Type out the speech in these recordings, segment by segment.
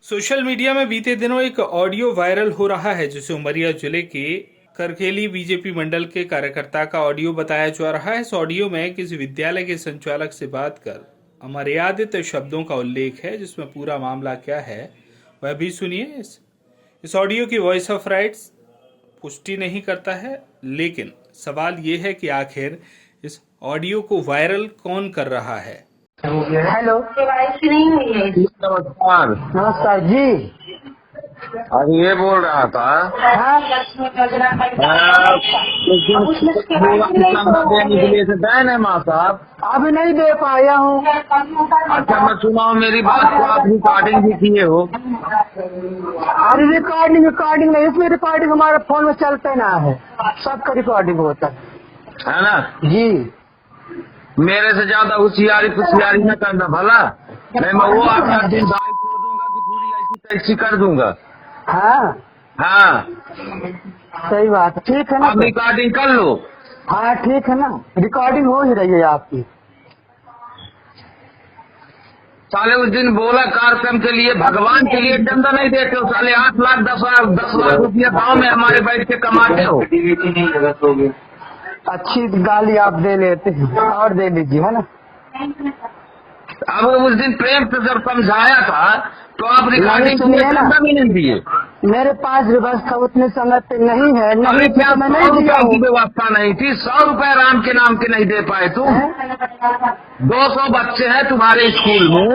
Social media में बीते दिनों एक ऑडियो वायरल हो रहा है जिसे उमरिया जिले के करकेली बीजेपी मंडल के कार्यकर्ता का ऑडियो बताया जा रहा है। इस ऑडियो में किसी विद्यालय के संचालक से बात कर अमर्यादित शब्दों का उल्लेख है, जिसमें पूरा मामला क्या है वह भी सुनिए। इस ऑडियो की वॉइस ऑफ राइट्स पुष्टि नहीं करता है, लेकिन सवाल ये है कि आखिर इस ऑडियो को वायरल कौन कर रहा है। हेलो, केवाईसी नहीं हुई है। नमस्कार। नमस्कार जी। अभी ये बोल रहा था हाँ, देने के लिए से बैन है माँ साहब। अभी नहीं दे पाया हूँ। अच्छा, मैं सुना हूँ मेरी बात को आप रिकॉर्डिंग भी किए हो। अरे रिकॉर्डिंग नहीं, इसमें रिकॉर्डिंग हमारे फोन में चलते ना है, सबका रिकॉर्डिंग होता है ना जी। मेरे से ज्यादा होशियारी न करना भला। नहीं, मैं वो आपका दिन दाई छोड़ दूंगा कि पूरी ऐसी तैसी कर दूंगा। हाँ, सही बात है। ठीक है ना, आप रिकॉर्डिंग कर लो। हाँ ठीक है ना, रिकॉर्डिंग हो ही रही है आपकी। साले उस दिन बोला कार्यक्रम के लिए, भगवान के लिए चंदा नहीं देते हो साले। 8 लाख 10 लाख रुपया गाँव में हमारे बैठ के कमाते हो। अच्छी गाली आप दे लेते हैं, और दे लीजिए, है ना। अब उस दिन प्रेम से जब समझाया था तो आप रिकॉर्डिंग के लिए चंदा भी नहीं दिए। मेरे पास व्यवस्था उतने समय पे नहीं है, नहीं क्या मैं नहीं दिया हूँ। व्यवस्था नहीं थी? 100 रुपए राम के नाम के नहीं दे पाए तुम। 200 बच्चे हैं तुम्हारे स्कूल में,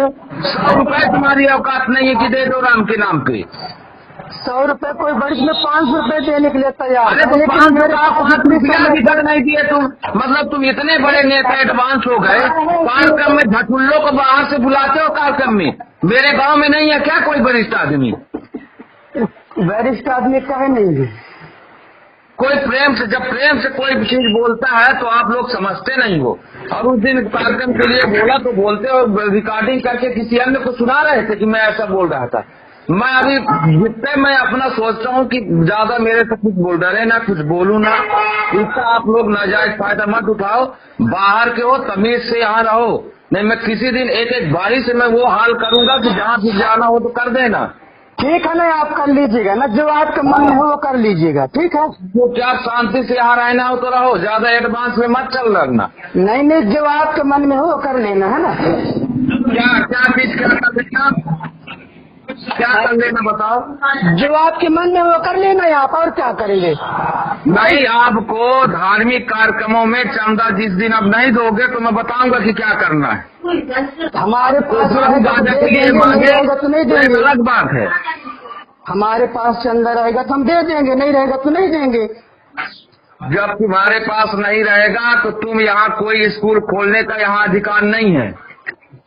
100 रुपए तुम्हारी औकात नहीं है कि दे दो राम के नाम पे। 100 रुपए कोई वर्ष में 500 रुपए देने के लिए तैयार है, लेकिन 500 रुपया भी तक नहीं दिए तुम। मतलब तुम इतने बड़े नेता एडवांस हो गए, कार्यक्रम में झटुल्लों को बाहर से बुलाते हो कार्यक्रम में। मेरे गांव में नहीं है क्या कोई वरिष्ठ आदमी? वरिष्ठ आदमी कहे नहीं है। कोई प्रेम से, जब प्रेम से कोई चीज बोलता है तो आप लोग समझते नहीं हो। और उस दिन कार्यक्रम के लिए बोला तो बोलते हो, रिकॉर्डिंग करके किसी अन्य को सुना रहे थे कि मैं ऐसा बोल रहा था। मैं अभी जितने मैं अपना सोचता हूँ कि ज्यादा मेरे से कुछ बोल डरे ना, कुछ बोलूँ ना, इसका आप लोग नाजायज फायदा मत उठाओ। बाहर के हो, तमीज से यहाँ रहो। नहीं, मैं किसी दिन एक बारी से मैं वो हाल करूंगा कि जहाँ भी जाना हो तो कर देना। ठीक है ना, आप कर लीजिएगा ना, जो आपके मन में हो वो कर लीजिएगा। ठीक है, जो क्या शांति से यहाँ रहना हो तो रहो, ज्यादा एडवांस में मत चल रखना। नहीं, जो आपके मन में हो वो कर लेना, है ना। क्या चीज क्या कर लेना, क्या कर लेना बताओ। जो आपके मन में वो कर लेना, आप और क्या करेंगे। नहीं, आपको धार्मिक कार्यक्रमों में चंदा जिस दिन अब नहीं दोगे तो मैं बताऊंगा कि क्या करना है। हमारे पास के लिए मांगे तो नहीं देंगे, अलग बात है। हमारे पास चंदा रहेगा तो हम दे देंगे, नहीं रहेगा तो नहीं देंगे। जब तुम्हारे पास नहीं रहेगा तो तुम यहाँ कोई स्कूल खोलने का यहाँ अधिकार नहीं है।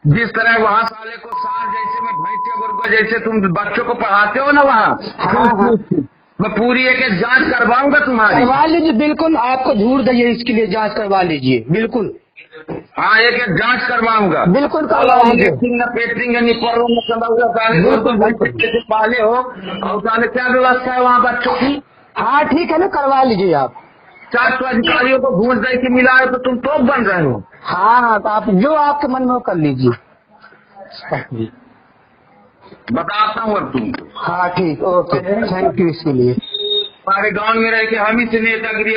जिस तरह वहाँ साले को साल जैसे में भैंसे गुर्गो जैसे तुम बच्चों को पढ़ाते हो ना, वहाँ मैं पूरी एक जांच करवाऊंगा तुम्हारी। करवा लीजिए, बिल्कुल। आपको झूठ दइए, इसके लिए जांच करवा लीजिए, बिल्कुल। हाँ, एक जांच करवाऊंगा, बिल्कुल करवा लीजिए। पाले हो और साले क्या व्यवस्था है वहाँ बच्चों की? हाँ ठीक है ना, करवा लीजिए आप। 400 अधिकारियों को घूस दे के मिला है तो तुम तो बन रहे हो। हाँ, तो आप जो आपके मन में हो कर लीजिए। बताता हूँ अब तुमको। हाँ ठीक, ओके, थैंक यू इसके लिए। हमारे गांव में रह के हम ही से नेतागिरी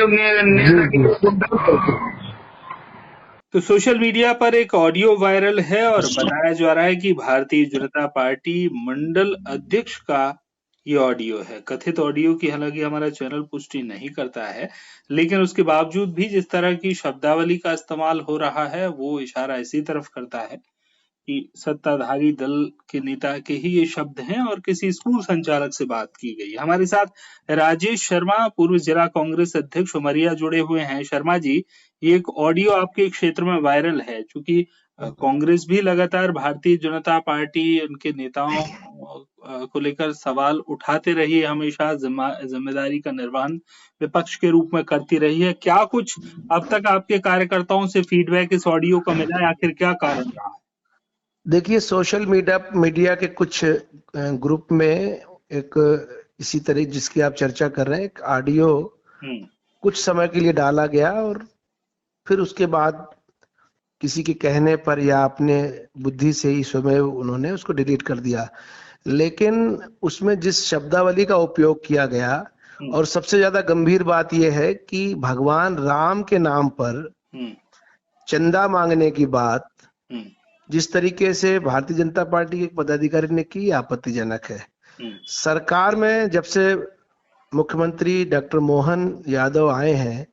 तो सोशल मीडिया पर एक ऑडियो वायरल है और बताया जा रहा है कि भारतीय जनता पार्टी मंडल अध्यक्ष का ये ऑडियो है। कथित ऑडियो की हालांकि हमारा चैनल पुष्टि नहीं करता है, लेकिन उसके बावजूद भी जिस तरह की शब्दावली का इस्तेमाल हो रहा है वो इशारा इसी तरफ करता है कि सत्ताधारी दल के नेता के ही ये शब्द हैं और किसी स्कूल संचालक से बात की गई। हमारे साथ राजेश शर्मा, पूर्व जिला कांग्रेस अध्यक्ष उमरिया, जुड़े हुए हैं। शर्मा जी, ये एक ऑडियो आपके क्षेत्र में वायरल है, क्योंकि कांग्रेस भी लगातार भारतीय जनता पार्टी उनके नेताओं को लेकर सवाल उठाते रही है, हमेशा जिम्मेदारी का निर्वहन विपक्ष के रूप में करती रही है। क्या कुछ अब तक आपके कार्यकर्ताओं से फीडबैक इस ऑडियो का मिला है, आखिर क्या कारण रहा है? देखिए, सोशल मीडिया के कुछ ग्रुप में एक इसी तरह जिसकी आप चर्चा कर रहे हैं, एक ऑडियो कुछ समय के लिए डाला गया और फिर उसके बाद किसी के कहने पर या अपने बुद्धि से ही स्वयं उन्होंने उसको डिलीट कर दिया। लेकिन उसमें जिस शब्दावली का उपयोग किया गया, और सबसे ज्यादा गंभीर बात यह है कि भगवान राम के नाम पर चंदा मांगने की बात जिस तरीके से भारतीय जनता पार्टी के पदाधिकारी ने की, आपत्तिजनक है। सरकार में जब से मुख्यमंत्री डॉक्टर मोहन यादव आए हैं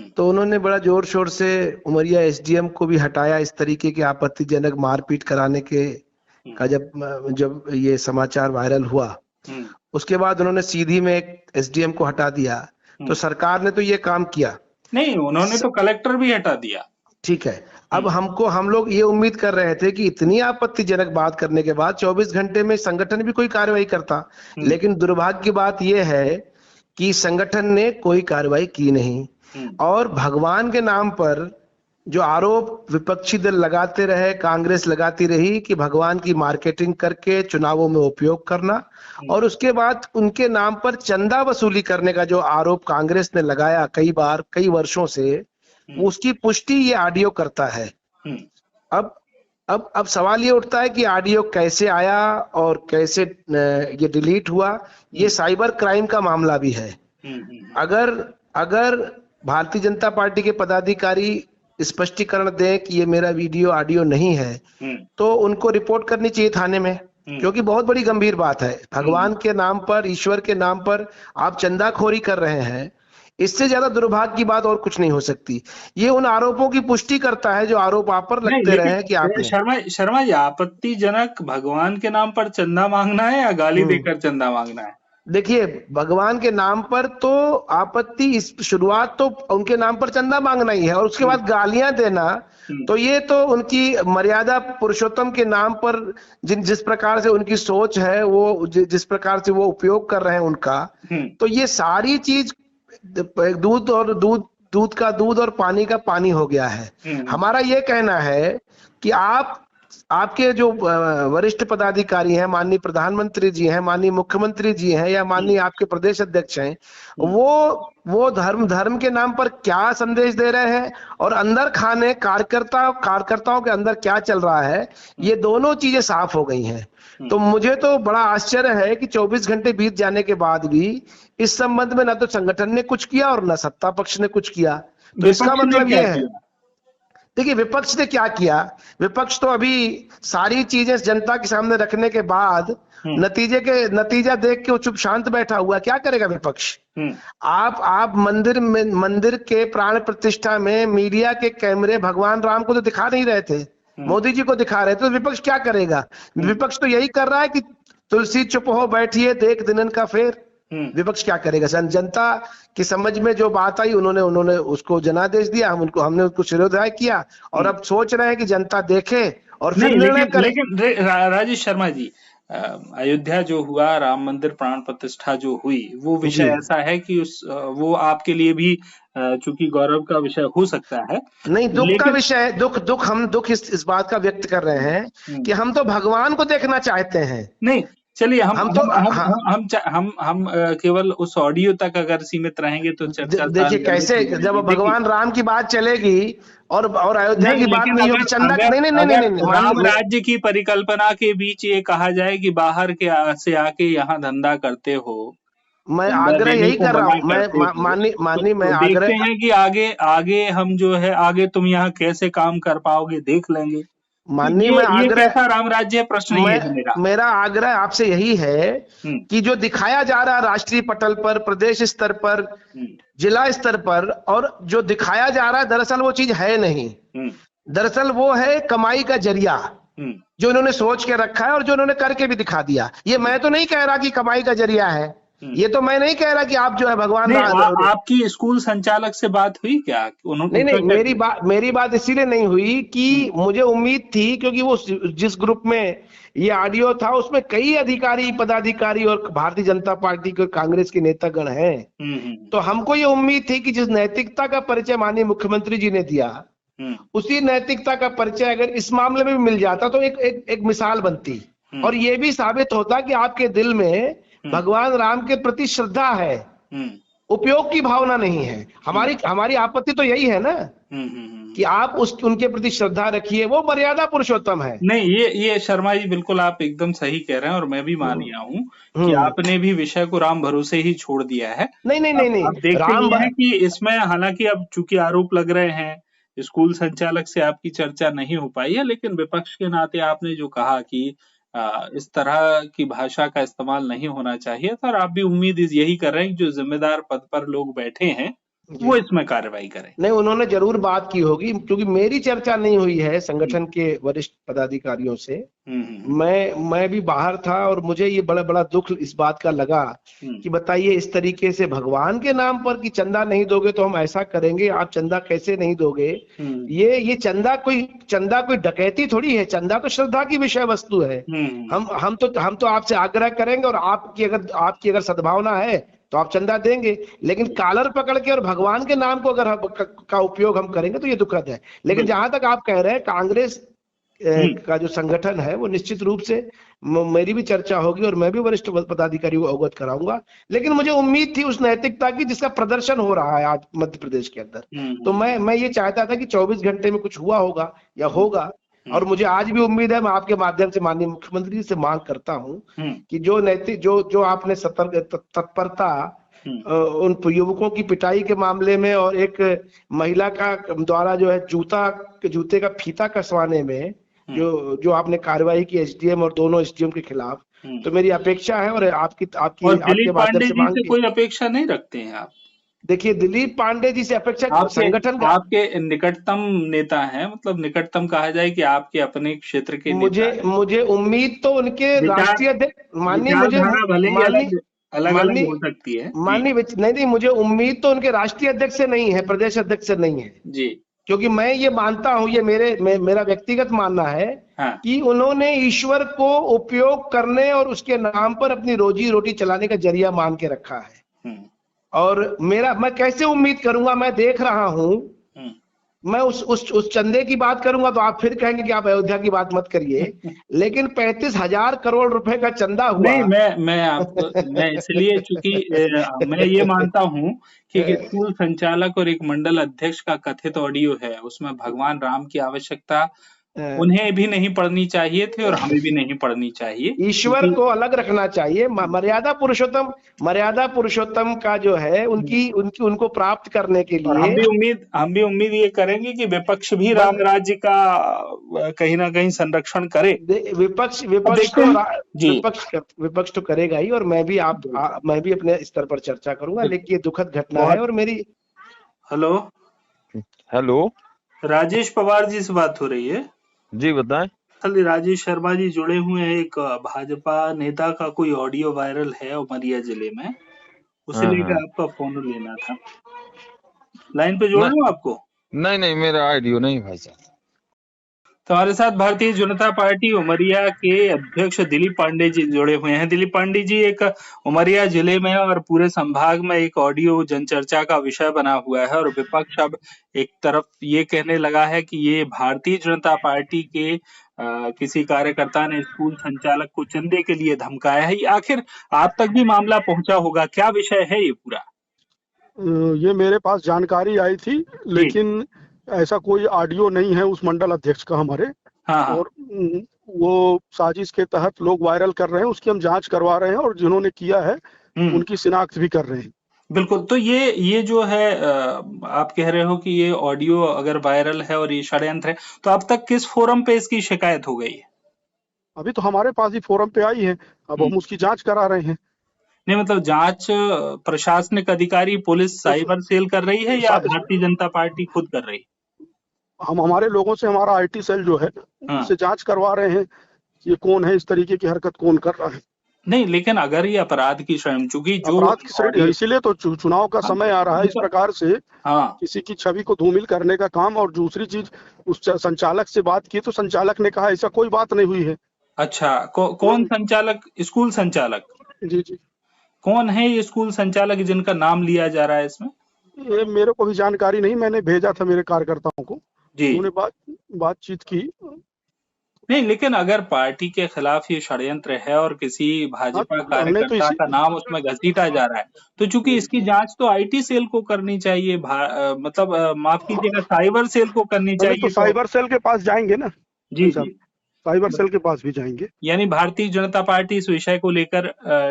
तो उन्होंने बड़ा जोर शोर से उमरिया एसडीएम को भी हटाया इस तरीके के आपत्तिजनक मारपीट कराने के का जब ये समाचार वायरल हुआ। उसके बाद उन्होंने सीधी में एक एसडीएम को हटा दिया। तो सरकार ने तो ये काम किया नहीं, उन्होंने तो कलेक्टर भी हटा दिया। ठीक है, अब हम लोग ये उम्मीद कर रहे थे कि इतनी आपत्तिजनक बात करने के बाद 24 घंटे में संगठन भी कोई कार्रवाई करता, लेकिन दुर्भाग्य की बात यह है कि संगठन ने कोई कार्रवाई की नहीं। और भगवान के नाम पर जो आरोप विपक्षी दल लगाते रहे, कांग्रेस लगाती रही कि भगवान की मार्केटिंग करके चुनावों में उपयोग करना, और उसके बाद उनके नाम पर चंदा वसूली करने का जो आरोप कांग्रेस ने लगाया कई बार कई वर्षों से, उसकी पुष्टि ये ऑडियो करता है। अब सवाल ये उठता है कि ऑडियो कैसे आया और कैसे ये डिलीट हुआ। ये साइबर क्राइम का मामला भी है। अगर भारतीय जनता पार्टी के पदाधिकारी स्पष्टीकरण दें कि ये मेरा वीडियो ऑडियो नहीं है, तो उनको रिपोर्ट करनी चाहिए थाने में, क्योंकि बहुत बड़ी गंभीर बात है। भगवान के नाम पर, ईश्वर के नाम पर आप चंदाखोरी कर रहे हैं, इससे ज्यादा दुर्भाग्य की बात और कुछ नहीं हो सकती। ये उन आरोपों की पुष्टि करता है जो आरोप आप पर लगते रहे हैं कि आपने। शर्मा जी, आपत्तिजनक भगवान के नाम पर चंदा मांगना है या गाली देकर चंदा मांगना है? देखिए, भगवान के नाम पर तो आपत्ति, इस शुरुआत तो उनके नाम पर चंदा मांगना ही है, और उसके बाद गालियां देना, तो ये तो उनकी मर्यादा पुरुषोत्तम के नाम पर जिस प्रकार से उनकी सोच है, वो जिस प्रकार से वो उपयोग कर रहे हैं उनका, तो ये सारी चीज दूध का दूध और पानी का पानी हो गया है। हमारा ये कहना है कि आपके जो वरिष्ठ पदाधिकारी हैं, माननीय प्रधानमंत्री जी हैं, माननीय मुख्यमंत्री जी हैं, या माननीय आपके प्रदेश अध्यक्ष हैं, वो धर्म के नाम पर क्या संदेश दे रहे हैं और अंदर खाने कार्यकर्ताओं के अंदर क्या चल रहा है, ये दोनों चीजें साफ हो गई हैं। तो मुझे तो बड़ा आश्चर्य है कि 24 घंटे बीत जाने के बाद भी इस संबंध में ना तो संगठन ने कुछ किया और ना सत्ता पक्ष ने कुछ किया। तो इसका मतलब यह है, देखिए विपक्ष ने क्या किया, विपक्ष तो अभी सारी चीजें जनता के सामने रखने के बाद नतीजा देख के वो चुप शांत बैठा हुआ। क्या करेगा विपक्ष? आप मंदिर के प्राण प्रतिष्ठा में मीडिया के कैमरे भगवान राम को तो दिखा नहीं रहे थे, मोदी जी को दिखा रहे थे, तो विपक्ष क्या करेगा? विपक्ष तो यही कर रहा है कि तुलसी चुप हो बैठिए देख दिनन का फेर। विपक्ष क्या करेगा? जनता की समझ में जो बात आई उन्होंने उसको जनादेश दिया, हमने उसको शिरोधार्य किया, और अब सोच रहे हैं कि जनता देखे और फिर निर्णय करे। लेकिन राजेश शर्मा जी, अयोध्या जो हुआ, राम मंदिर प्राण प्रतिष्ठा जो हुई, वो विषय ऐसा है कि वो आपके लिए भी चूंकि गौरव का विषय हो सकता है। नहीं, दुख का विषय है। हम दुख इस बात का व्यक्त कर रहे हैं कि हम तो भगवान को देखना चाहते हैं। नहीं, चलिए हम केवल उस ऑडियो तक अगर सीमित रहेंगे तो चर्चा देखिए कैसे, जब भगवान राम की बात चलेगी और अयोध्या की बात नहीं होगी, चंदा नहीं, राम राज्य की परिकल्पना के बीच ये कहा जाए कि बाहर से आके यहाँ धंधा करते हो, मैं आग्रह यही कर रहा हूँ। मैं आग्रह देखते हैं कि आगे हम जो है, आगे तुम यहाँ कैसे काम कर पाओगे देख लेंगे। माननीय, मैं आग्रह, कैसा राम राज्य प्रश्न नहीं है मेरा आग्रह आपसे यही है कि जो दिखाया जा रहा है राष्ट्रीय पटल पर, प्रदेश स्तर पर, जिला स्तर पर, और जो दिखाया जा रहा है दरअसल वो चीज है नहीं। दरअसल वो है कमाई का जरिया जो इन्होंने सोच के रखा है और जो इन्होंने करके भी दिखा दिया। ये मैं तो नहीं कह रहा कि कमाई का जरिया है, ये तो मैं नहीं कह रहा कि आप जो है भगवान आपकी स्कूल संचालक से बात हुई क्या? नहीं, मेरी बात इसीलिए नहीं हुई कि मुझे उम्मीद थी, क्योंकि वो जिस ग्रुप में ये ऑडियो था उसमें कई अधिकारी, पदाधिकारी और भारतीय जनता पार्टी के, कांग्रेस के नेतागण हैं। तो हमको ये उम्मीद थी कि जिस नैतिकता का परिचय माननीय मुख्यमंत्री जी ने दिया, उसी नैतिकता का परिचय अगर इस मामले में भी मिल जाता तो एक मिसाल बनती, और ये भी साबित होता कि आपके दिल में भगवान राम के प्रति श्रद्धा है, उपयोग की भावना नहीं है। हमारी आपत्ति तो यही है ना कि आप उनके प्रति श्रद्धा रखिए, वो मर्यादा पुरुषोत्तम है। नहीं, ये शर्मा जी बिल्कुल आप एकदम सही कह रहे हैं और मैं भी मान गया हूँ कि आपने भी विषय को राम भरोसे ही छोड़ दिया है। नहीं, अब देखते ये हैं कि इसमें हालांकि अब चूंकि आरोप लग रहे हैं, स्कूल संचालक से आपकी चर्चा नहीं हो पाई है, लेकिन विपक्ष के नाते आपने जो कहा कि इस तरह की भाषा का इस्तेमाल नहीं होना चाहिए था और आप भी उम्मीद यही कर रहे हैं कि जो जिम्मेदार पद पर लोग बैठे हैं वो इसमें कार्रवाई करें। नहीं, उन्होंने जरूर बात की होगी, क्योंकि मेरी चर्चा नहीं हुई है संगठन के वरिष्ठ पदाधिकारियों से। मैं भी बाहर था और मुझे ये बड़ा दुख इस बात का लगा कि बताइए इस तरीके से भगवान के नाम पर कि चंदा नहीं दोगे तो हम ऐसा करेंगे, आप चंदा कैसे नहीं दोगे। ये चंदा कोई डकैती थोड़ी है, चंदा तो श्रद्धा की विषय वस्तु है। हम तो आपसे आग्रह करेंगे और आपकी अगर सद्भावना है तो आप चंदा देंगे, लेकिन कॉलर पकड़ के और भगवान के नाम को अगर का उपयोग हम करेंगे तो ये दुखद है। लेकिन जहां तक आप कह रहे हैं कांग्रेस का जो संगठन है वो निश्चित रूप से मेरी भी चर्चा होगी और मैं भी वरिष्ठ पदाधिकारियों को अवगत कराऊंगा, लेकिन मुझे उम्मीद थी उस नैतिकता की जिसका प्रदर्शन हो रहा है आज मध्य प्रदेश के अंदर। तो मैं ये चाहता था कि 24 घंटे में कुछ हुआ होगा या होगा, और मुझे आज भी उम्मीद है। मैं आपके माध्यम से माननीय मुख्यमंत्री जी से मांग करता हूं कि जो नैतिक जो आपने तत्परता उन युवकों की पिटाई के मामले में और एक महिला का द्वारा जो है जूते का फीता कसवाने में जो आपने कार्रवाई की एसडीएम और दोनों एसडीएम के खिलाफ, तो मेरी अपेक्षा है और आपके माध्यम से मांग, कोई अपेक्षा नहीं रखते हैं आप? देखिए, दिलीप पांडे जी से अपेक्षा संगठन का, आपके निकटतम नेता हैं, मतलब निकटतम कहा जाए कि आपके अपने क्षेत्र के मुझे उम्मीद तो उनके राष्ट्रीय अध्यक्ष अलग हो सकती है नहीं, मुझे उम्मीद तो उनके राष्ट्रीय अध्यक्ष से नहीं है, प्रदेश अध्यक्ष से नहीं है जी, क्योंकि मैं ये मानता हूं, ये मेरा व्यक्तिगत मानना है कि उन्होंने ईश्वर को उपयोग करने और उसके नाम पर अपनी रोजी रोटी चलाने का जरिया मान के रखा है। और मैं कैसे उम्मीद करूंगा, मैं देख रहा हूं, मैं उस चंदे की बात करूंगा तो आप फिर कहेंगे कि आप अयोध्या की बात मत करिए, लेकिन 35,000 करोड़ रुपए का चंदा हुआ। नहीं, मैं इसलिए चूंकि मैं ये मानता हूं कि स्कूल संचालक और एक मंडल अध्यक्ष का कथित ऑडियो है, उसमें भगवान राम की आवश्यकता उन्हें भी नहीं पढ़नी चाहिए थी और हमें भी नहीं पढ़नी चाहिए। ईश्वर को अलग रखना चाहिए। मर्यादा पुरुषोत्तम का जो है उनको प्राप्त करने के लिए हम भी उम्मीद ये करेंगे कि विपक्ष भी राम राज्य का कहीं ना कहीं संरक्षण करे। विपक्ष तो करेगा ही, और मैं भी अपने स्तर पर चर्चा करूंगा, लेकिन ये दुखद घटना है। और मेरी हेलो राजेश पवार जी से बात हो रही है जी, बताएं। राजेश शर्मा जी जुड़े हुए हैं, एक भाजपा नेता का कोई ऑडियो वायरल है उमरिया जिले में, उसे लेकर आपका फोन लेना था। लाइन पे जोड़ लूं आपको? नहीं, मेरा ऑडियो नहीं भाई साहब। तो हमारे साथ भारतीय जनता पार्टी उमरिया के अध्यक्ष दिलीप पांडे जी जुड़े हुए हैं। दिलीप पांडे जी, एक उमरिया जिले में और पूरे संभाग में एक ऑडियो जनचर्चा का विषय बना हुआ है और विपक्ष अब एक तरफ ये कहने लगा है कि ये भारतीय जनता पार्टी के किसी कार्यकर्ता ने स्कूल संचालक को चंदे के लिए धमकाया है। आखिर आप तक भी मामला पहुंचा होगा, क्या विषय है ये पूरा? ये मेरे पास जानकारी आई थी, लेकिन ऐसा कोई ऑडियो नहीं है उस मंडल अध्यक्ष का हमारे। और वो साजिश के तहत लोग वायरल कर रहे हैं, उसकी हम जांच करवा रहे हैं और जिन्होंने किया है उनकी शिनाख्त भी कर रहे हैं। बिल्कुल। तो ये जो है आप कह रहे हो कि ये ऑडियो अगर वायरल है और ये षड्यंत्र है, तो अब तक किस फोरम पे इसकी शिकायत हो गई है? अभी तो हमारे पास ही फोरम पे आई है, अब हम उसकी जांच करा रहे हैं। नहीं, मतलब जांच प्रशासनिक अधिकारी, पुलिस, साइबर सेल कर रही है या भारतीय जनता पार्टी खुद कर रही है? हम हमारे लोगों से, हमारा आईटी सेल जो है उससे जांच करवा रहे हैं कि ये कौन है, इस तरीके की हरकत कौन कर रहा है। नहीं, लेकिन अगर ये अपराध की श्रेणी, चूंकि जो अपराध की श्रेणी, इसीलिए तो चुनाव का समय आ रहा है, इस प्रकार से किसी की छवि को धूमिल करने का काम। और दूसरी चीज, उस संचालक से बात की तो संचालक ने कहा ऐसा कोई बात नहीं हुई है। अच्छा, कौन संचालक? स्कूल संचालक? जी। कौन है ये स्कूल संचालक जिनका नाम लिया जा रहा है इसमें? ये मेरे को भी जानकारी नहीं, मैंने भेजा था मेरे कार्यकर्ताओं को, उन्होंने बातचीत की नहीं, लेकिन अगर पार्टी के खिलाफ ये षड्यंत्र है और किसी हाँ, भाजपा हमने तो कार्यकर्ता इसी का नाम उसमें घसीटा जा रहा है, तो चूंकि इसकी जांच तो आईटी सेल को करनी चाहिए, मतलब माफ कीजिएगा, साइबर सेल को करनी पहले तो चाहिए, तो साइबर सेल के पास जाएंगे ना जी भाई साहब, जी, साइबर सेल के पास भी जाएंगे, यानी भारतीय जनता पार्टी इस विषय को लेकर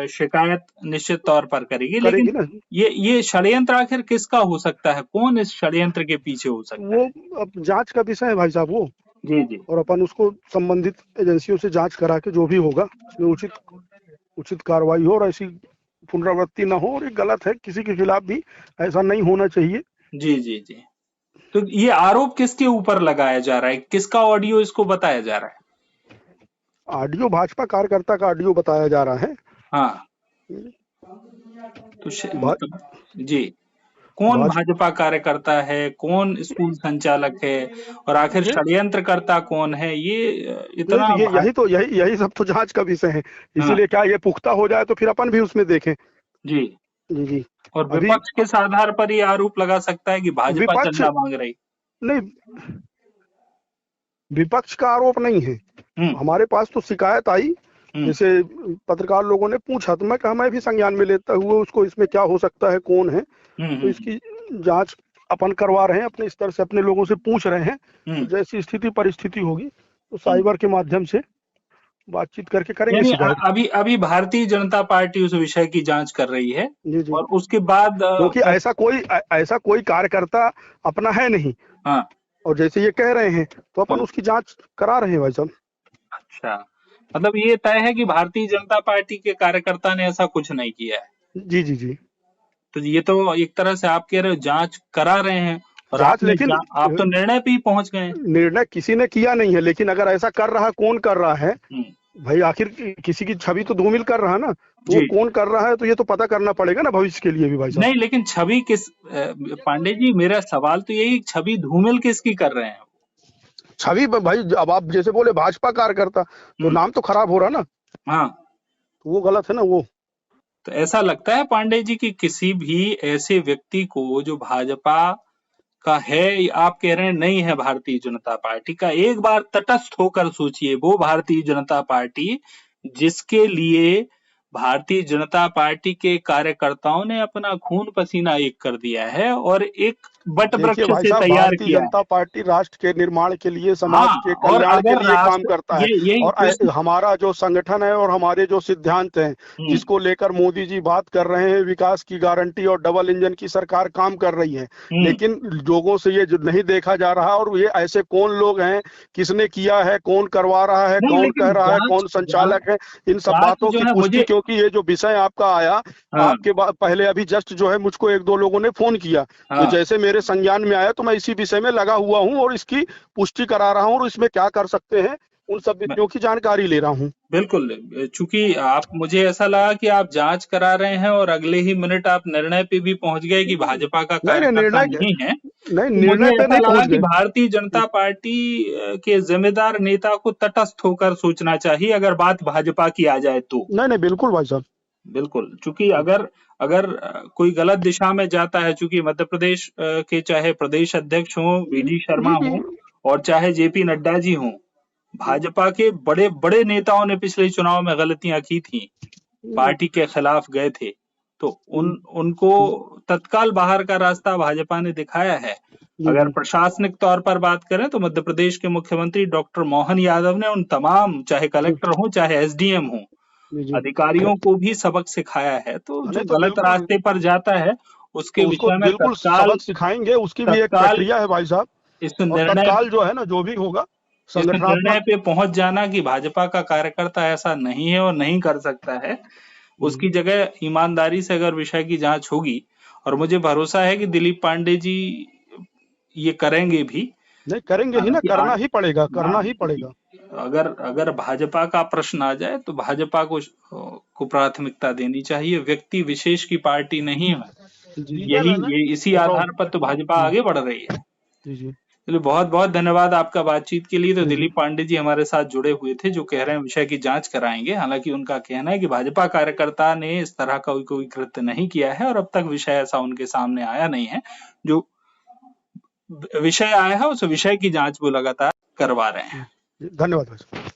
शिकायत निश्चित तौर पर करेगी। लेकिन करेगी ना। ये षड्यंत्र आखिर किसका हो सकता है? कौन इस षड्यंत्र के पीछे हो सकता वो है? अब जांच का विषय है भाई साहब वो, जी जी, और अपन उसको संबंधित एजेंसियों से जांच करा के जो भी होगा उसमें उचित कार्रवाई हो और ऐसी पुनरावृत्ति न हो, और ये गलत है, किसी के खिलाफ भी ऐसा नहीं होना चाहिए। जी जी जी। तो ये आरोप किसके ऊपर लगाया जा रहा है? किसका ऑडियो इसको बताया जा रहा है? ऑडियो भाजपा कार्यकर्ता का ऑडियो बताया जा रहा है। हाँ, तो भा, मतलब जी, कौन भाज भाजपा कार्यकर्ता है, कौन स्कूल संचालक है, और आखिर ये षड्यंत्रकर्ता कौन है? ये इतना ये यही सब तो जांच का विषय है, हाँ, इसीलिए क्या ये पुख्ता हो जाए तो फिर अपन भी उसमें देखें। जी। जी जी। और अभी विपक्ष किस आधार पर ये आरोप लगा सकता है कि भाजपा विपक्ष चंदा मांग रही? नहीं, विपक्ष का आरोप नहीं है, हमारे पास तो शिकायत आई, जैसे पत्रकार लोगों ने पूछा तो मैं कहा मैं भी संज्ञान में लेता हुआ उसको, इसमें क्या हो सकता है, कौन है, तो इसकी जांच अपन करवा रहे हैं, अपने स्तर से अपने लोगों से पूछ रहे हैं, तो जैसी स्थिति परिस्थिति होगी तो साइबर के माध्यम से बातचीत करके करेंगे शिकायत। अभी भारतीय जनता पार्टी उस विषय की जांच कर रही है, जी जी, और उसके बाद क्योंकि ऐसा कोई कार्यकर्ता अपना है नहीं, हाँ, और जैसे ये कह रहे हैं तो अपन उसकी जांच करा रहे हैं भाई साहब। अच्छा, मतलब ये तय है कि भारतीय जनता पार्टी के कार्यकर्ता ने ऐसा कुछ नहीं किया है? जी जी जी। तो ये तो एक तरह से आप कह रहे हो जांच करा रहे हैं, और जांच, लेकिन आप तो निर्णय पे ही पहुंच गए। निर्णय किसी ने किया नहीं है, लेकिन अगर ऐसा कर रहा, कौन कर रहा है भाई, आखिर किसी की छवि तो धूमिल कर रहा है ना, तो वो कौन कर रहा है तो ये तो पता करना पड़ेगा ना भविष्य के लिए भी भाई साहब। नहीं, लेकिन छवि किस, पांडे जी मेरा सवाल तो यही, छवि धूमिल किसकी कर रहे हैं? छवि भाई, अब आप जैसे बोले भाजपा कार्यकर्ता, तो नाम तो खराब हो रहा ना। हाँ, तो वो गलत है ना वो। तो ऐसा लगता है पांडे जी कि किसी भी ऐसे व्यक्ति को जो भाजपा का है, आप कह रहे हैं नहीं है भारतीय जनता पार्टी का, एक बार तटस्थ होकर सोचिए, वो भारतीय जनता पार्टी जिसके लिए भारतीय जनता पार्टी के कार्यकर्ताओं ने अपना खून पसीना एक कर दिया है और एक बट वृक्ष से तैयार किया है। जनता पार्टी राष्ट्र के निर्माण के लिए, समाज के कल्याण के लिए काम करता है, और हमारा जो संगठन है और हमारे जो सिद्धांत हैं जिसको लेकर मोदी जी बात कर रहे हैं, विकास की गारंटी और डबल इंजन की सरकार काम कर रही है, लेकिन लोगों से ये नहीं देखा जा रहा, और ये ऐसे कौन लोग हैं, किसने किया है, कौन करवा रहा है, कौन कह रहा है, कौन संचालक है, इन सब बातों की पुष्टि, क्योंकि ये जो विषय आपका आया, आपके पहले अभी जस्ट जो है मुझको एक दो लोगों ने फोन किया, तो जैसे मेरे संज्ञान में आया तो मैं इसी विषय में लगा हुआ हूं और इसकी पुष्टि करा रहा हूं, और इसमें क्या कर सकते हैं उन सब विषयों की जानकारी ले रहा हूं। बिल्कुल, चूंकि आप, मुझे ऐसा लगा कि आप जांच करा रहे हैं और अगले ही मिनट आप निर्णय पे भी पहुंच गए कि भाजपा का कार्यकर्ता नहीं है। नहीं, निर्णय पे नहीं पहुंच गए। भारतीय जनता पार्टी के जिम्मेदार नेता को तटस्थ होकर सोचना चाहिए अगर बात भाजपा की आ जाए तो। नहीं, बिल्कुल भाई साहब, बिल्कुल, चूंकि अगर कोई गलत दिशा में जाता है, चूंकि मध्य प्रदेश के चाहे प्रदेश अध्यक्ष हों वीडी शर्मा हों और चाहे जेपी नड्डा जी हों, भाजपा के बड़े बड़े नेताओं ने पिछले चुनाव में गलतियां की थी, पार्टी के खिलाफ गए थे, तो उनको तत्काल बाहर का रास्ता भाजपा ने दिखाया है। अगर प्रशासनिक तौर पर बात करें तो मध्य प्रदेश के मुख्यमंत्री डॉक्टर मोहन यादव ने उन तमाम, चाहे कलेक्टर हो चाहे एसडीएम हो, अधिकारियों को भी सबक सिखाया है। तो जो गलत रास्ते पर जाता है उसके विषय में बिल्कुल सबक सिखाएंगे, उसकी भी एक प्रक्रिया है भाई साहब। इस निर्णय, तत्काल जो है ना, जो भी होगा निर्णय पे पहुंच जाना कि भाजपा का कार्यकर्ता ऐसा नहीं है और नहीं कर सकता है, उसकी जगह ईमानदारी से अगर विषय की जांच होगी, और मुझे भरोसा है कि दिलीप पांडे जी ये करेंगे भी। नहीं करेंगे ही ना, करना ही पड़ेगा। अगर भाजपा का प्रश्न आ जाए तो भाजपा को प्राथमिकता देनी चाहिए, व्यक्ति विशेष की पार्टी नहीं है। ये इसी आधार पर तो भाजपा आगे बढ़ रही है। चलिए, बहुत बहुत धन्यवाद आपका बातचीत के लिए। तो दिलीप पांडे जी हमारे साथ जुड़े हुए थे, जो कह रहे हैं विषय की जांच कराएंगे। हालांकि उनका कहना है कि भाजपा कार्यकर्ता ने इस तरह का कोई कृत्य नहीं किया है और अब तक विषय ऐसा उनके सामने आया नहीं है। जो विषय आया है उस विषय की जांच वो लगातार करवा रहे हैं। धन्यवाद भाई।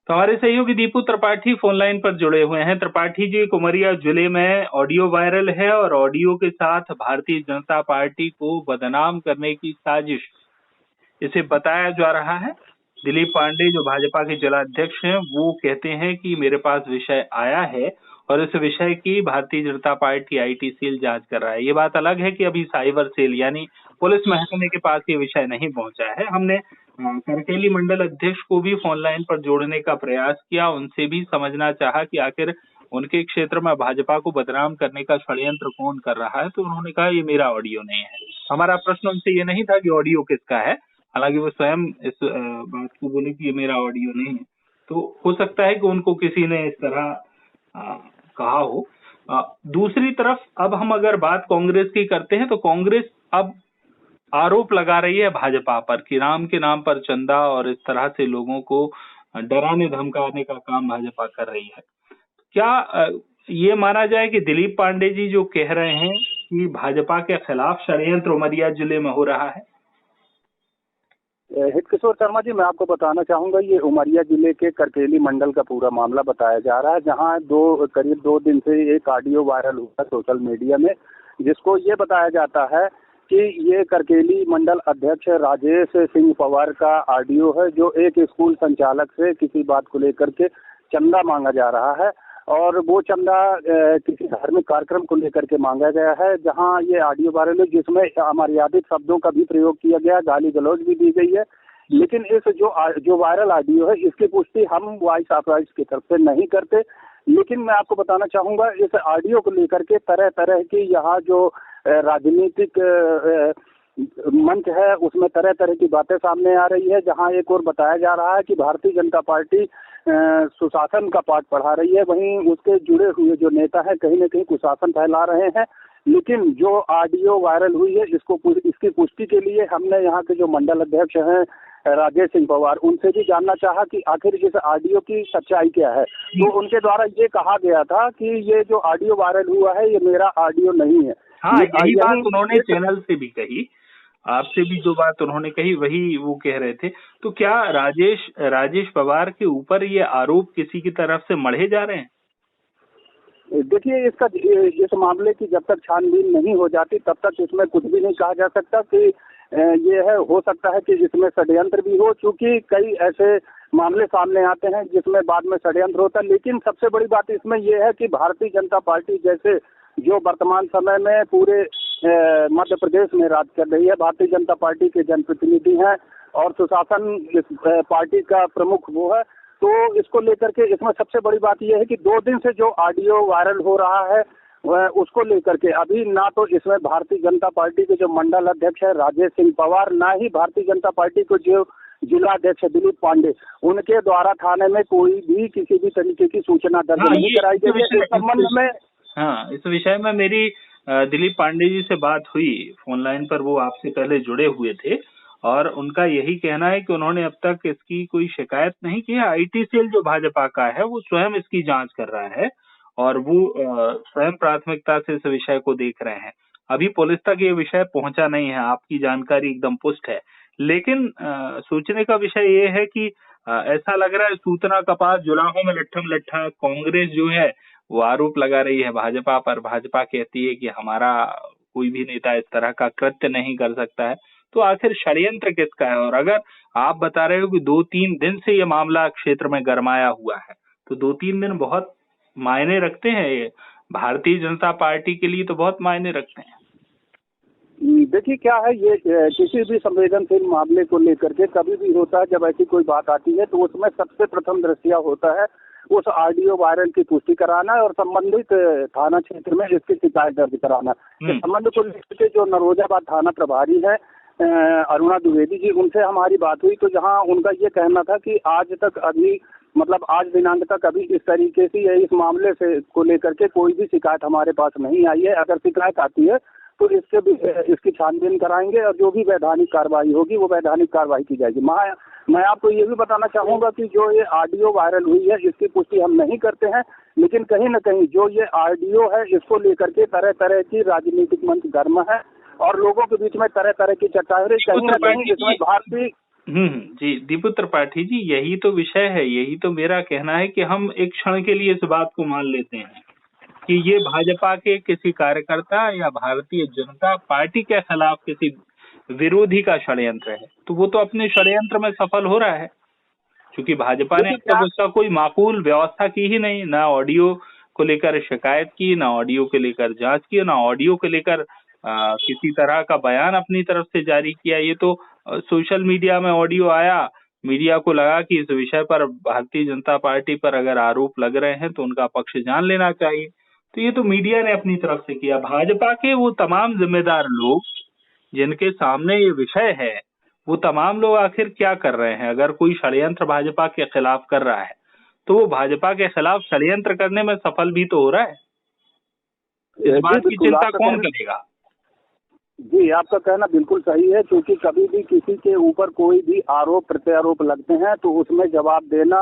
तो हमारे सहयोगी दीपू त्रिपाठी फोन लाइन पर जुड़े हुए हैं। त्रिपाठी जी, उमरिया जिले में ऑडियो वायरल है और ऑडियो के साथ भारतीय जनता पार्टी को बदनाम करने की साजिश इसे बताया जा रहा है। दिलीप पांडे जो भाजपा के जिला अध्यक्ष हैं वो कहते हैं कि मेरे पास विषय आया है और इस विषय की Bharatiya Janata party IT cell जांच कर रहा है। ये बात अलग है कि अभी साइबर सेल यानी पुलिस महकमे के पास ये विषय नहीं पहुंचा है। हमने करकेली मंडल अध्यक्ष को भी फोन लाइन पर जोड़ने का प्रयास किया, उनसे भी समझना चाहा कि आखिर उनके क्षेत्र में भाजपा को बदनाम करने का षड्यंत्र कौन कर रहा है, तो उन्होंने कहा ये मेरा ऑडियो नहीं है। हमारा प्रश्न उनसे ये नहीं था कि ऑडियो किसका है, हालांकि वो स्वयं इस बात को बोले कि ये मेरा ऑडियो नहीं है। तो हो सकता है कि उनको किसी ने इस तरह कहा हो। दूसरी तरफ अब हम अगर बात कांग्रेस की करते हैं तो कांग्रेस अब आरोप लगा रही है भाजपा पर कि राम के नाम पर चंदा और इस तरह से लोगों को डराने धमकाने का काम भाजपा कर रही है। क्या ये माना जाए कि दिलीप पांडे जी जो कह रहे हैं कि भाजपा के खिलाफ षड्यंत्र उमरिया जिले में हो रहा है? हित किशोर शर्मा जी, मैं आपको बताना चाहूंगा, ये उमरिया जिले के करकेली मंडल का पूरा मामला बताया जा रहा है, जहां करीब 2 दिन से एक ऑडियो वायरल हुआ सोशल मीडिया में, जिसको ये बताया जाता है कि ये करकेली मंडल अध्यक्ष राजेश सिंह पवार का ऑडियो है, जो एक स्कूल संचालक से किसी बात को लेकर के चंदा मांगा जा रहा है और वो चंदा किसी धार्मिक कार्यक्रम को लेकर के मांगा गया है, जहां ये ऑडियो वायरल है जिसमें अमर्यादित शब्दों का भी प्रयोग किया गया, गाली गलौज भी दी गई है। लेकिन इस जो वायरल ऑडियो है इसकी पुष्टि हम वॉइस ऑफ राइट्स की तरफ से नहीं करते। लेकिन मैं आपको बताना चाहूंगा, इस ऑडियो को लेकर के तरह तरह की यहाँ जो राजनीतिक मंच है उसमें तरह तरह की बातें सामने आ रही है, जहां एक और बताया जा रहा है कि भारतीय जनता पार्टी सुशासन का पाठ पढ़ा रही है, वहीं उसके जुड़े हुए जो नेता हैं कहीं न कहीं कुशासन फैला रहे हैं। लेकिन जो ऑडियो वायरल हुई है इसकी पुष्टि के लिए हमने यहाँ के जो मंडल अध्यक्ष हैं राजेश सिंह पवार, उनसे भी जानना चाहा कि आखिर इस ऑडियो की सच्चाई क्या है। तो उनके द्वारा ये कहा गया था कि ये जो ऑडियो वायरल हुआ है ये मेरा ऑडियो नहीं है। हाँ, यही बात उन्होंने चैनल से भी कही, आपसे भी जो बात उन्होंने कही वही वो कह रहे थे। तो क्या राजेश पवार के ऊपर ये आरोप किसी की तरफ से मढ़े जा रहे हैं? देखिए, इस मामले की जब तक छानबीन नहीं हो जाती तब तक इसमें कुछ भी नहीं कहा जा सकता कि ये है। हो सकता है कि इसमें षड्यंत्र भी हो, चूंकि कई ऐसे मामले सामने आते हैं जिसमें बाद में षड्यंत्र होता है। लेकिन सबसे बड़ी बात इसमें यह है कि भारतीय जनता पार्टी जैसे जो वर्तमान समय में पूरे मध्य प्रदेश में राज कर रही है, भारतीय जनता पार्टी के जनप्रतिनिधि हैं और सुशासन इस पार्टी का प्रमुख वो है, तो इसको लेकर के इसमें सबसे बड़ी बात यह है कि 2 दिन से जो ऑडियो वायरल हो रहा है उसको लेकर के अभी ना तो इसमें भारतीय जनता पार्टी के जो मंडल अध्यक्ष है राजेश सिंह पवार, ना ही भारतीय जनता पार्टी को जो जिला अध्यक्ष दिलीप पांडे, उनके द्वारा थाने में कोई भी किसी भी तरीके की सूचना दर्ज नहीं कराई गई है। इस संबंध में इस विषय में मेरी दिलीप पांडे जी से बात हुई फोन लाइन पर, वो आपसे पहले जुड़े हुए थे और उनका यही कहना है कि उन्होंने अब तक इसकी कोई शिकायत नहीं की है। आईटी सेल जो भाजपा का है वो स्वयं इसकी जांच कर रहा है और वो स्वयं प्राथमिकता से इस विषय को देख रहे हैं। अभी पुलिस तक ये विषय पहुंचा नहीं है, आपकी जानकारी एकदम पुष्ट है। लेकिन सोचने का विषय ये है कि ऐसा लग रहा है सूतना कपास जुलाहों में लट्ठम लट्ठा। कांग्रेस जो है वो आरोप लगा रही है भाजपा पर, भाजपा कहती है कि हमारा कोई भी नेता इस तरह का कृत्य नहीं कर सकता है। तो आखिर षड्यंत्र किसका है? और अगर आप बता रहे हो कि 2-3 दिन से ये मामला क्षेत्र में गरमाया हुआ है, तो 2-3 दिन बहुत मायने रखते हैं। ये भारतीय जनता पार्टी के लिए तो बहुत मायने रखते हैं। देखिए क्या है, ये किसी भी संवेदनशील मामले को लेकर के कभी भी होता है, जब ऐसी कोई बात आती है तो उसमें सबसे प्रथम दृष्टया होता है उस ऑडियो वायरल की पुष्टि कराना और संबंधित थाना क्षेत्र में इसकी शिकायत दर्ज कराना। इस संबंध को लेकर के जो नरोजाबाद थाना प्रभारी है अरुणा द्विवेदी जी, उनसे हमारी बात हुई, तो जहां उनका ये कहना था कि आज तक अभी मतलब आज दिनांक तक अभी इस तरीके से इस मामले से को लेकर के कोई भी शिकायत हमारे पास नहीं आई है। अगर शिकायत आती है तो इससे भी इसकी छानबीन कराएंगे और जो भी वैधानिक कार्रवाई होगी वो वैधानिक कार्रवाई की जाएगी। मैं आपको ये भी बताना चाहूंगा कि जो ये ऑडियो वायरल हुई है इसकी पुष्टि हम नहीं करते हैं, लेकिन कहीं न कहीं जो ये ऑडियो है इसको लेकर के तरह तरह की राजनीतिक मंच गर्म है और लोगों के बीच में तरह तरह की चर्चा हो रही। कहीं न कहीं इसमें भारतीय जी दीपू त्रिपाठी जी, यही तो विषय है, यही तो मेरा कहना है कि हम एक क्षण के लिए इस बात को मान लेते हैं कि ये भाजपा के किसी कार्यकर्ता या भारतीय जनता पार्टी के खिलाफ किसी विरोधी का षड्यंत्र है, तो वो तो अपने षड्यंत्र में सफल हो रहा है, क्योंकि भाजपा ने अब तक उसका कोई माकूल व्यवस्था की ही नहीं, ना ऑडियो को लेकर शिकायत की, ना ऑडियो के लेकर जांच की, ना ऑडियो के लेकर किसी तरह का बयान अपनी तरफ से जारी किया। ये तो सोशल मीडिया में ऑडियो आया, मीडिया को लगा कि इस विषय पर भारतीय जनता पार्टी पर अगर आरोप लग रहे हैं तो उनका पक्ष जान लेना चाहिए, तो ये तो मीडिया ने अपनी तरफ से किया। भाजपा के वो तमाम जिम्मेदार लोग जिनके सामने ये विषय है, वो तमाम लोग आखिर क्या कर रहे हैं? अगर कोई षड्यंत्र भाजपा के खिलाफ कर रहा है तो वो भाजपा के खिलाफ षड्यंत्र करने में सफल भी तो हो रहा है। इस बात की चिंता कौन करेगा? जी, आपका कहना बिल्कुल सही है, क्योंकि कभी भी किसी के ऊपर कोई भी आरोप प्रत्यारोप लगते हैं तो उसमें जवाब देना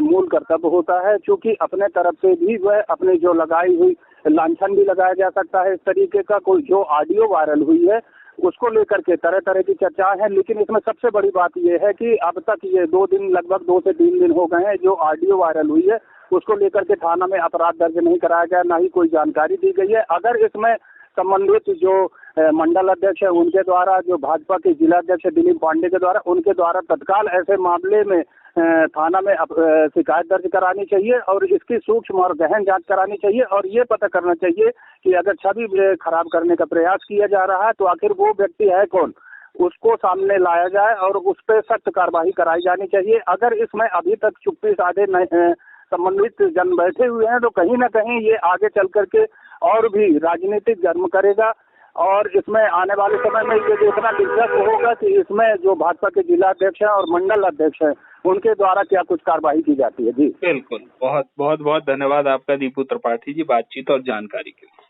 मूल कर्तव्य होता है, क्योंकि अपने तरफ से भी वह अपने जो लगाई हुई लांछन भी लगाया जा सकता है। इस तरीके का कोई जो ऑडियो वायरल हुई है उसको लेकर के तरह तरह की चर्चाएं हैं, लेकिन इसमें सबसे बड़ी बात यह है कि अब तक ये लगभग 2 से 3 दिन हो गए हैं जो ऑडियो वायरल हुई है उसको लेकर के थाना में अपराध दर्ज नहीं कराया गया, ना ही कोई जानकारी दी गई है। अगर इसमें संबंधित जो मंडल अध्यक्ष है उनके द्वारा, जो भाजपा के जिला अध्यक्ष दिलीप पांडे के द्वारा, उनके द्वारा तत्काल ऐसे मामले में थाना में शिकायत दर्ज करानी चाहिए और इसकी सूक्ष्म और गहन जांच करानी चाहिए और ये पता करना चाहिए कि अगर छवि खराब करने का प्रयास किया जा रहा है तो आखिर वो व्यक्ति है कौन, उसको सामने लाया जाए और उस पर सख्त कार्रवाई कराई जानी चाहिए। अगर इसमें अभी तक चुप्पी साधे संबंधित जन बैठे हुए हैं तो कहीं ना कहीं ये आगे चल करके और भी राजनीतिक गर्म करेगा और इसमें आने वाले समय में ये देखना दिलचस्प होगा कि इसमें जो भाजपा के जिला अध्यक्ष हैं और मंडल अध्यक्ष हैं उनके द्वारा क्या कुछ कार्रवाई की जाती है। जी बिल्कुल, बहुत बहुत बहुत धन्यवाद आपका दीपू त्रिपाठी जी, बातचीत और जानकारी के लिए।